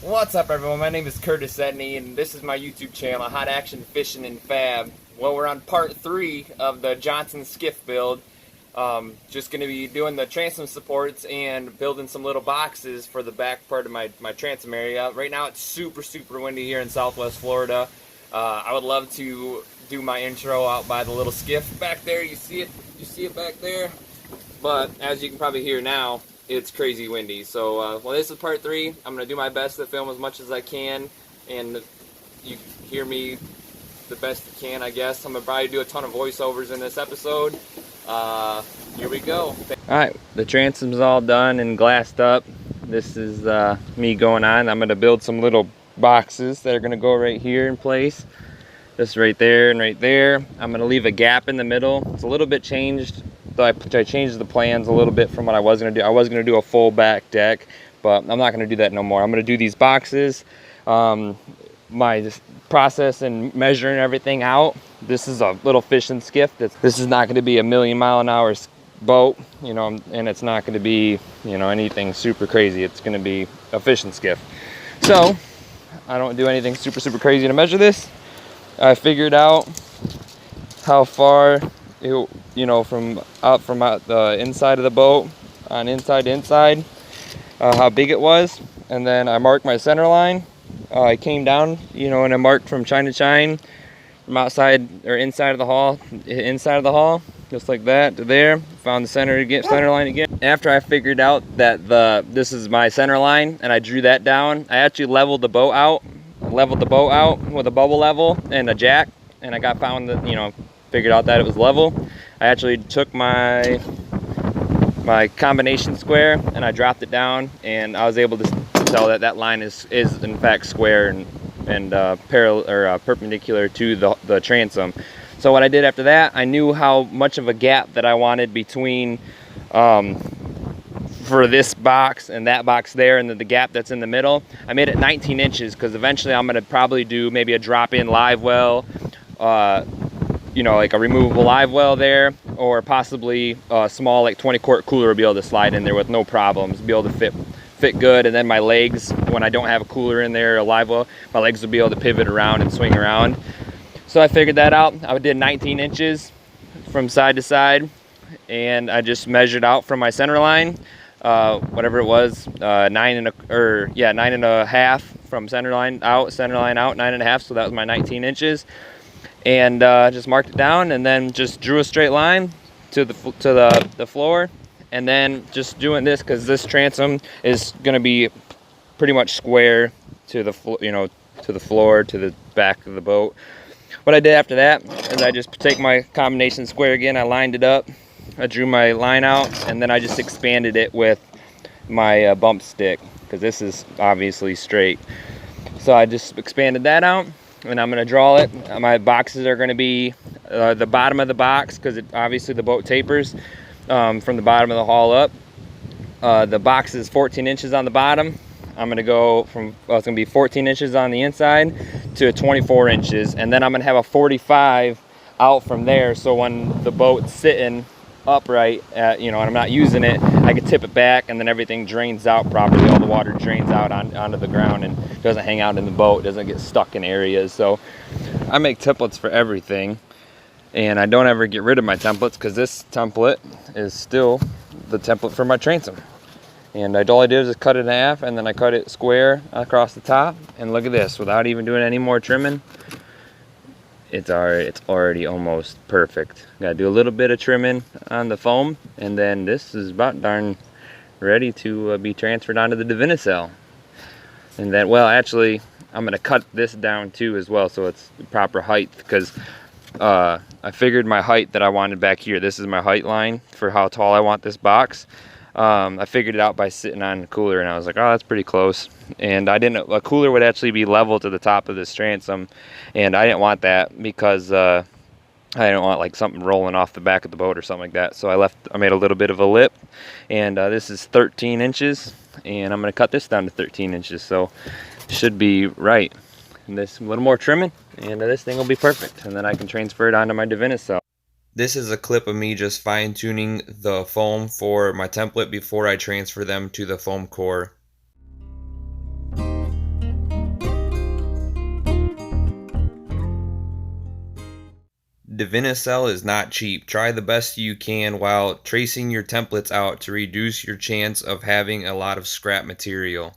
What's up, everyone? My name is Curtis Edney, and this is my YouTube channel, Hot Action Fishing and Fab. Well, we're on part 3 of the Johnson skiff build. Just going to be doing the transom supports and building some little boxes for the back part of my transom area. Right now it's super windy here in Southwest Florida. I would love to do my intro out by the little skiff back there. You see it back there? But as you can probably hear now, it's crazy windy. So well, this is part 3. I'm going to do my best to film as much as I can, and you hear me the best you can, I guess. I'm going to probably do a ton of voiceovers in this episode. Here we go. Alright, the transom's all done and glassed up. This is me going on. I'm going to build some little boxes that are going to go right here in place. This right there and right there. I'm going to leave a gap in the middle. It's a little bit changed. So I changed the plans a little bit from what I was going to do. I was going to do a full back deck, but I'm not going to do that no more. I'm going to do these boxes. My process and measuring everything out. This is a little fishing skiff. This is not going to be a 1,000,000-mile-an-hour boat, you know, and it's not going to be, you know, anything super crazy. It's going to be a fishing skiff. So I don't do anything super crazy to measure this. I figured out how far it, you know, from out the inside of the boat on inside to inside, how big it was, and then I marked my center line. I came down, you know, and I marked from chine to chine, from outside or inside of the hull, just like that to there. Found the center line again. After I figured out that this is my center line and I drew that down, I actually leveled the boat out with a bubble level and a jack, and I found that, you know, figured out that it was level. I actually took my combination square and I dropped it down, and I was able to tell that line is in fact square and parallel or perpendicular to the transom. So what I did after that, I knew how much of a gap that I wanted between for this box and that box there, and then the gap that's in the middle. I made it 19 inches because eventually I'm going to probably do maybe a drop-in live well, you know, like a removable live well there, or possibly a small like 20-quart cooler will be able to slide in there with no problems, be able to fit good. And then my legs, when I don't have a cooler in there, a live well, my legs will be able to pivot around and swing around. So I figured that out. I did 19 inches from side to side, and I just measured out from my center line, whatever it was, 9.5 from center line out, 9.5. So that was my 19 inches. And just marked it down, and then just drew a straight line to the floor, and then just doing this because this transom is going to be pretty much square to the floor, to the back of the boat. What I did after that is I just take my combination square again. I lined it up, I drew my line out, and then I just expanded it with my bump stick because this is obviously straight. So I just expanded that out, and I'm going to draw it. My boxes are going to be the bottom of the box because obviously the boat tapers from the bottom of the hull up. The box is 14 inches on the bottom. I'm going to go from, well, it's going to be 14 inches on the inside to 24 inches. And then I'm going to have a 45 out from there. So when the boat's sitting upright, you know, and I'm not using it, I can tip it back, and then everything drains out properly. All the water drains out onto the ground and doesn't hang out in the boat, doesn't get stuck in areas. So I make templates for everything, and I don't ever get rid of my templates because this template is still the template for my transom. And all I did is cut it in half, and then I cut it square across the top, and look at this, without even doing any more trimming, it's already almost perfect. Gotta do a little bit of trimming on the foam, and then this is about darn ready to be transferred onto the Divincell. And then, well, actually I'm gonna cut this down too as well, so it's the proper height, because I figured my height that I wanted back here, this is my height line for how tall I want this box. I figured it out by sitting on the cooler, and I was like, oh, that's pretty close. And a cooler would actually be level to the top of this transom, and I didn't want that because I didn't want like something rolling off the back of the boat or something like that. So I made a little bit of a lip, and this is 13 inches, and I'm going to cut this down to 13 inches, so it should be right. And this, a little more trimming, and this thing will be perfect, and then I can transfer it onto my Divincell. This is a clip of me just fine-tuning the foam for my template before I transfer them to the foam core. Divincell is not cheap. Try the best you can while tracing your templates out to reduce your chance of having a lot of scrap material.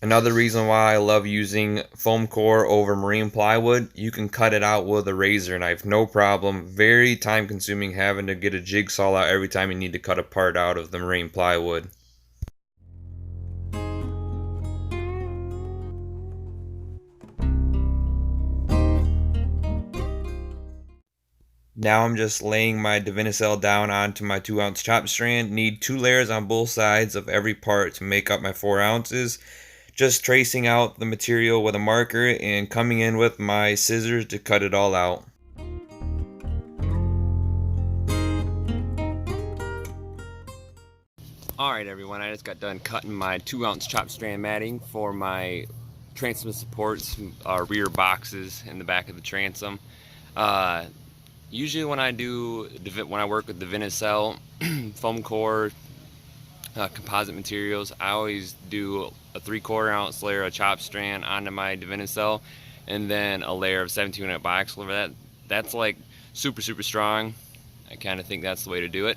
Another reason why I love using foam core over marine plywood, you can cut it out with a razor knife, no problem. Very time consuming having to get a jigsaw out every time you need to cut a part out of the marine plywood. Now I'm just laying my Divincell down onto my 2-ounce chop strand. Need 2 layers on both sides of every part to make up my 4 ounces. Just tracing out the material with a marker and coming in with my scissors to cut it all out. Alright everyone, I just got done cutting my 2-ounce chop strand matting for my transom supports, rear boxes in the back of the transom. Usually when I work with the Divincell foam core composite materials, I always do a 3/4 ounce layer of chop strand onto my Divincell, and then a layer of 17 box over that. That's like super strong. I kind of think that's the way to do it.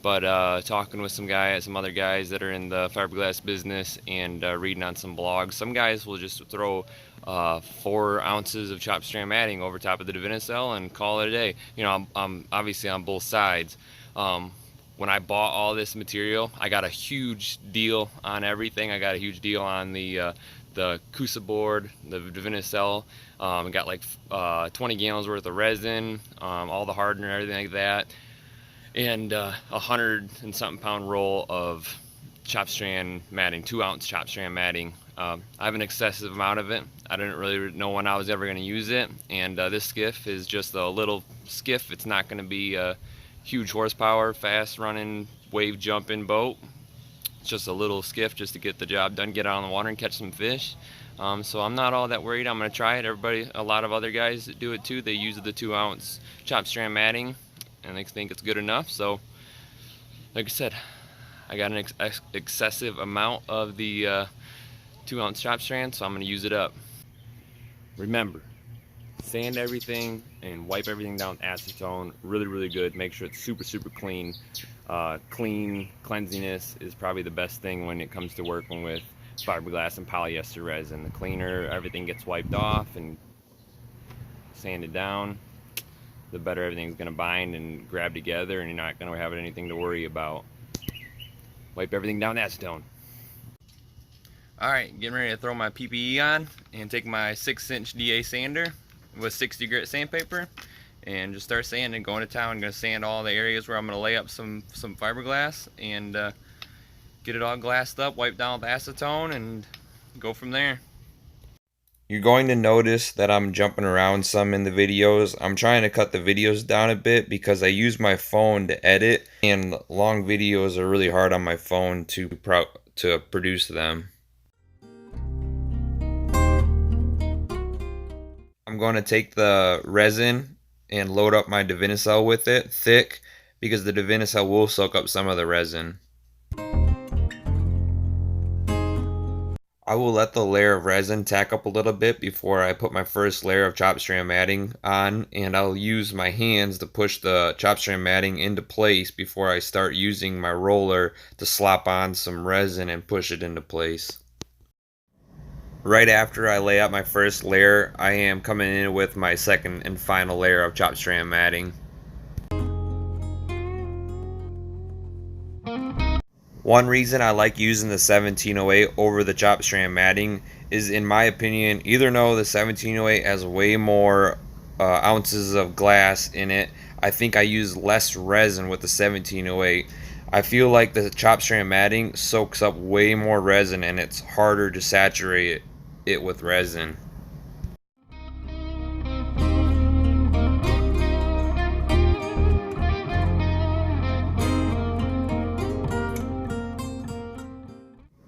But talking with some other guys that are in the fiberglass business, and reading on some blogs, some guys will just throw 4 ounces of chop strand matting over top of the Divincell and call it a day. You know, I'm obviously on both sides. When I bought all this material, I got a huge deal on everything. I got a huge deal on the Cusa board, the Divincell. I got like 20 gallons worth of resin, all the hardener, everything like that, and 100 and something pound roll of chop strand matting, 2-ounce chop strand matting. I have an excessive amount of it. I didn't really know when I was ever going to use it, and this skiff is just a little skiff. It's not going to be a huge horsepower, fast running, wave jumping boat. It's just a little skiff just to get the job done, get out on the water and catch some fish. So I'm not all that worried. I'm going to try it. A lot of other guys that do it too, they use the 2-ounce chop strand matting and they think it's good enough. So like I said, I got an excessive amount of the 2-ounce chop strand, so I'm going to use it up. Remember, sand everything and wipe everything down with acetone really good. Make sure it's super clean. Cleanliness is probably the best thing when it comes to working with fiberglass and polyester resin. The cleaner everything gets wiped off and sanded down, the better everything's going to bind and grab together, and you're not going to have anything to worry about. Wipe everything down with acetone. Alright, getting ready to throw my PPE on and take my 6-inch DA sander with 60 grit sandpaper and just start sanding, going to town. I'm going to sand all the areas where I'm going to lay up some fiberglass and get it all glassed up, wipe down with acetone, and go from there. You're going to notice that I'm jumping around some in the videos. I'm trying to cut the videos down a bit because I use my phone to edit, and long videos are really hard on my phone to produce them. I'm going to take the resin and load up my Divincell with it, thick, because the Divincell will soak up some of the resin. I will let the layer of resin tack up a little bit before I put my first layer of chop strand matting on, and I'll use my hands to push the chop strand matting into place before I start using my roller to slop on some resin and push it into place. Right after I lay out my first layer, I am coming in with my second and final layer of chop strand matting. One reason I like using the 1708 over the chop strand matting is, in my opinion, either no, the 1708 has way more ounces of glass in it. I think I use less resin with the 1708. I feel like the chop strand matting soaks up way more resin and it's harder to saturate it with resin.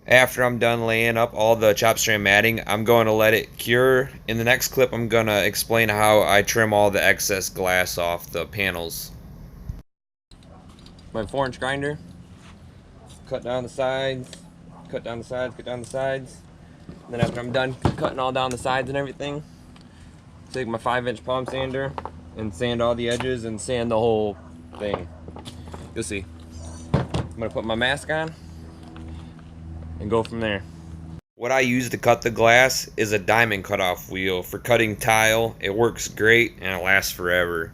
After I'm done laying up all the chop strand matting, I'm going to let it cure. In the next clip, I'm going to explain how I trim all the excess glass off the panels. My 4-inch grinder, cut down the sides, cut down the sides, cut down the sides. And then after I'm done cutting all down the sides and everything, take my 5-inch palm sander and sand all the edges and sand the whole thing. You'll see. I'm gonna put my mask on and go from there. What I use to cut the glass is a diamond cutoff wheel for cutting tile. It works great and it lasts forever.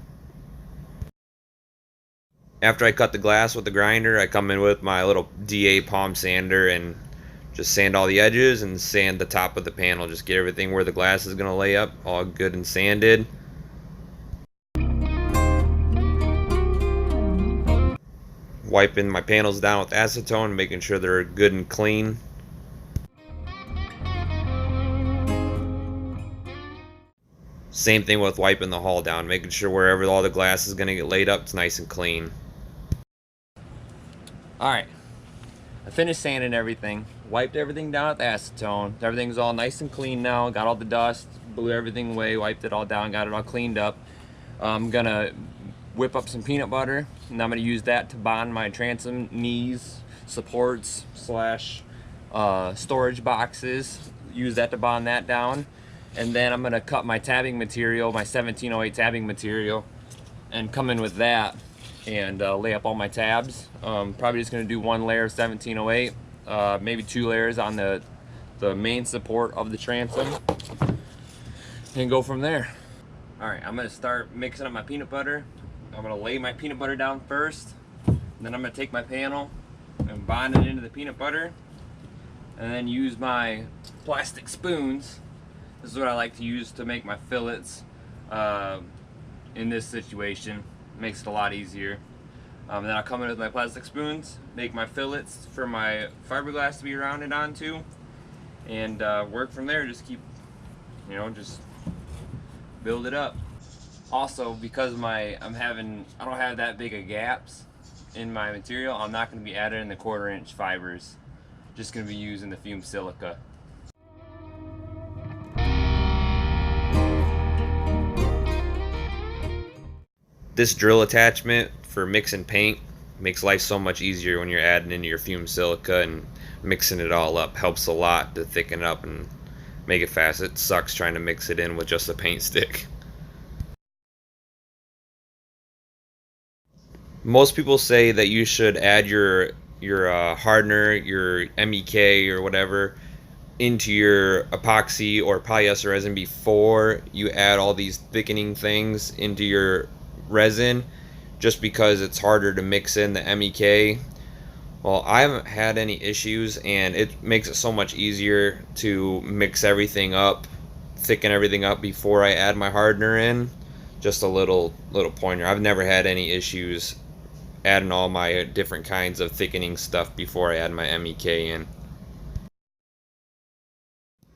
After I cut the glass with the grinder, I come in with my little DA palm sander and just sand all the edges and sand the top of the panel. Just get everything where the glass is going to lay up all good and sanded. Wiping my panels down with acetone, making sure they're good and clean. Same thing with wiping the hull down, making sure wherever all the glass is going to get laid up, it's nice and clean. Alright, I finished sanding everything, wiped everything down with acetone. Everything's all nice and clean now, got all the dust, blew everything away, wiped it all down, got it all cleaned up. I'm gonna whip up some peanut butter, and I'm gonna use that to bond my transom knees, supports, slash storage boxes. Use that to bond that down. And then I'm gonna cut my tabbing material, my 1708 tabbing material, and come in with that and lay up all my tabs. Probably just gonna do 1 layer of 1708, maybe 2 layers on the main support of the transom, and go from there. All right, I'm gonna start mixing up my peanut butter. I'm gonna lay my peanut butter down first, and then I'm gonna take my panel and bond it into the peanut butter, and then use my plastic spoons. This is what I like to use to make my fillets in this situation. Makes it a lot easier. Then I'll come in with my plastic spoons, make my fillets for my fiberglass to be rounded onto, and work from there. Just keep, just build it up. Also, because I don't have that big of gaps in my material, I'm not going to be adding the 1/4-inch fibers. Just going to be using the fumed silica. This drill attachment for mixing paint makes life so much easier when you're adding into your fumed silica and mixing it all up. Helps a lot to thicken up and make it fast. It sucks trying to mix it in with just a paint stick. Most people say that you should add your hardener, your MEK or whatever, into your epoxy or polyester resin before you add all these thickening things into your resin, just because it's harder to mix in the MEK. Well, I haven't had any issues, and it makes it so much easier to mix everything up, thicken everything up before I add my hardener in. Just a little pointer. I've never had any issues adding all my different kinds of thickening stuff before I add my MEK in.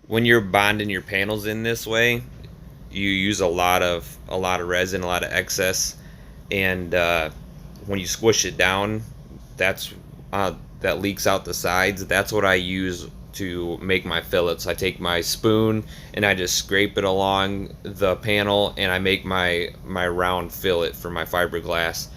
When you're bonding your panels in this way, you use a lot of resin, a lot of excess, and when you squish it down, that leaks out the sides. That's what I use to make my fillets. I take my spoon and I just scrape it along the panel, and I make my round fillet for my fiberglass.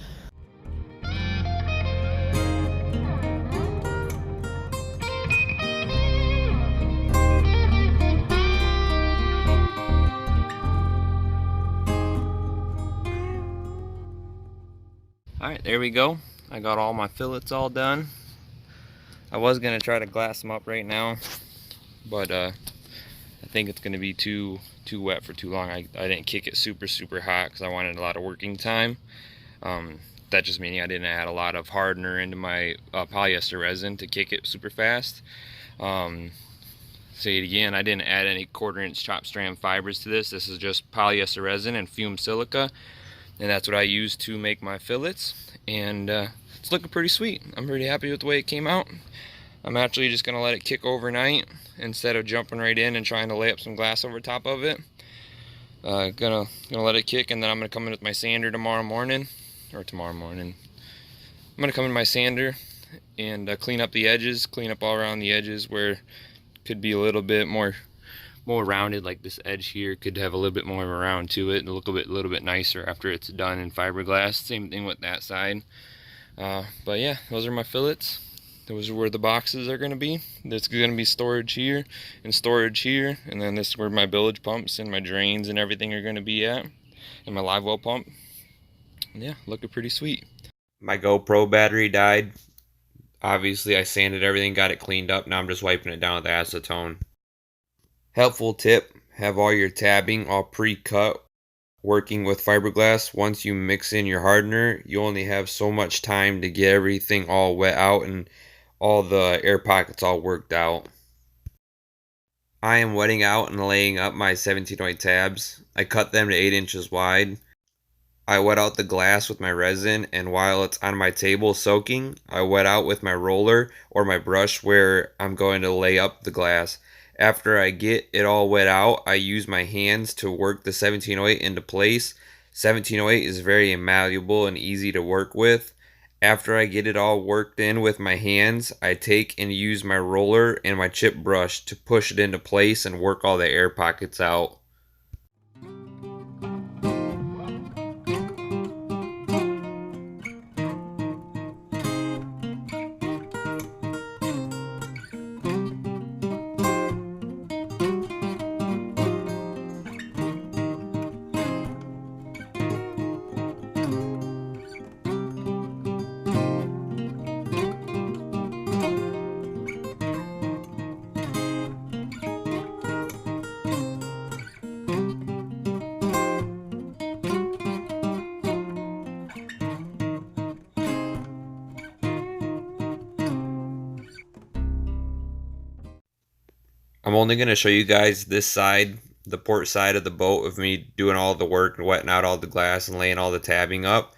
Alright, there we go. I got all my fillets all done. I was going to try to glass them up right now, but I think it's going to be too wet for too long. I didn't kick it super hot because I wanted a lot of working time. That just meaning I didn't add a lot of hardener into my polyester resin to kick it super fast. Say it again, I didn't add any 1/4-inch chop strand fibers to this. This is just polyester resin and fumed silica, and that's what I use to make my fillets, and it's looking pretty sweet. I'm pretty happy with the way it came out. I'm actually just going to let it kick overnight instead of jumping right in and trying to lay up some glass over top of it. Gonna let it kick, and then I'm going to come in with my sander tomorrow morning. I'm going to come in my sander and clean up the edges, clean up all around the edges where it could be a little bit more rounded. Like this edge here could have a little bit more of a round to it and look a little bit nicer after it's done in fiberglass. Same thing with that side. But yeah, those are my fillets. those are where the boxes are going to be. There's going to be storage here and storage here, and then this is where my bilge pumps and my drains and everything are going to be at, and my live well pump. Yeah, looking pretty sweet. My GoPro battery died. Obviously, I sanded everything, got it cleaned up. Now I'm just wiping it down with acetone. Helpful tip, have all your tabbing all pre-cut. Working with fiberglass, once you mix in your hardener, you only have so much time to get everything all wet out and all the air pockets all worked out. I am wetting out and laying up my 1708 tabs. I cut them to 8 inches wide. I wet out the glass with my resin, and while it's on my table soaking, I wet out with my roller or my brush where I'm going to lay up the glass. After I get it all wet out, I use my hands to work the 1708 into place. 1708 is very malleable and easy to work with. After I get it all worked in with my hands, I take and use my roller and my chip brush to push it into place and work all the air pockets out. I'm only going to show you guys this side, the port side of the boat, of me doing all the work and wetting out all the glass and laying all the tabbing up.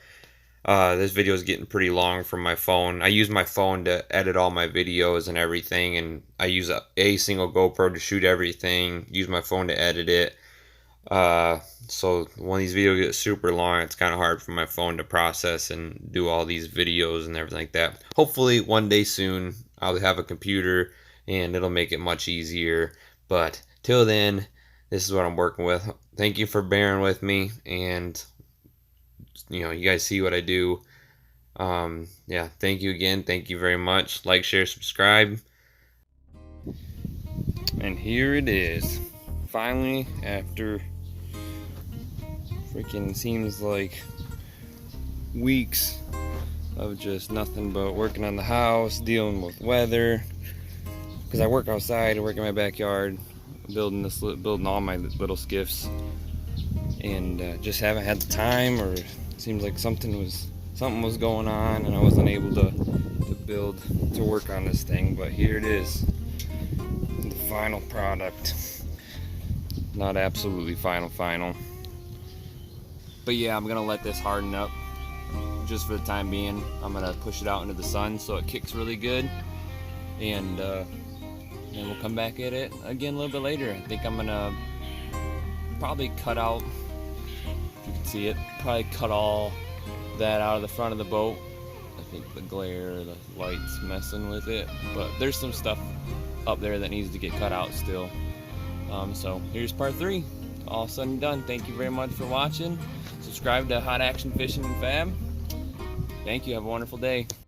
This video is getting pretty long from my phone. I use my phone to edit all my videos and everything, and I use a single GoPro to shoot everything, use my phone to edit it. So when these videos get super long, it's kind of hard for my phone to process and do all these videos and everything like that. Hopefully one day soon I'll have a computer and it'll make it much easier, but till then, this is what I'm working with. Thank you for bearing with me, and you guys see what I do. Yeah, thank you again. Thank you very much. Like, share, subscribe. And here it is, finally, after freaking seems like weeks of just nothing but working on the house, dealing with weather, because I work outside, I work in my backyard, building all my little skiffs, and just haven't had the time, or it seems like something was going on, and I wasn't able to work on this thing. But here it is, the final product. Not absolutely final, but yeah, I'm gonna let this harden up just for the time being. I'm gonna push it out into the sun so it kicks really good, and then we'll come back at it again a little bit later. I think I'm gonna probably cut out, if you can see it, probably cut all that out of the front of the boat. I think the glare, the light's messing with it, but there's some stuff up there that needs to get cut out still. So here's part 3, all said and done. Thank you very much for watching. Subscribe to Hot Action Fishing and Fab. Thank you, have a wonderful day.